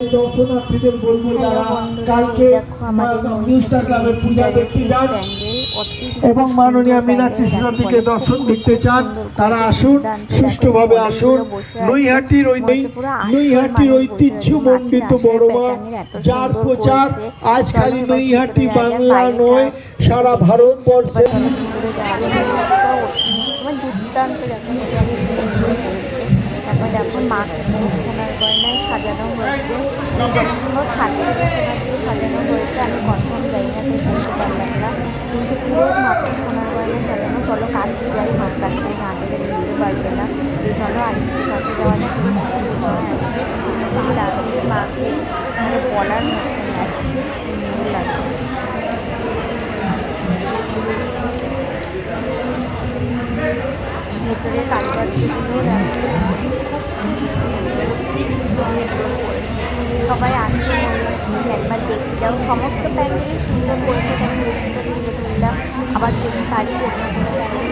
দর্শনার্থীদের বলবো যারা কালকে নিউজটা ক্লাবের পূজা দেখতে যান এবং মাননীয় মীনাক্ষী সিনহাকে দর্শন দেখতে চান তারা আসুন, সুষ্ঠুভাবে আসুন। নৈহাটির ঐতিহ্যমণ্ডিত বড়মা, যার প্রচার আজ খালি নৈহাটি বাংলা নয়, সারা ভারতবর্ষে। দুর্দান্ত তারপর দেখো মাকে পুরো সোনার গয়নায় সাজানো হয়েছে, যত সম্ভব 60 থেকে সোনার দিয়ে সাজানো হয়েছে। আমি কনফার্ম যাই না, তাই বলতে পারলাম না, কিন্তু পুরো মাকে সোনার গয়নায় সাজানো। চলো কাছে যাই, মার কাছে না গেলে বুঝতে পারবে না। চলো আরেকটু কাছে যাওয়া যায়। এত সুন্দর লাগছে মাকে, মানে বলার মতো না, এত সুন্দর লাগছে। ভেতরে কারুকার্যগুলো সবাই আসে, একবার দেখে যাও। সমস্ত প্যান্ডেলই সুন্দর করেছে, আমি জিনিসটা তুলে ধরলাম। আবার যদি পারি অন্য কোনো প্যান্ডেল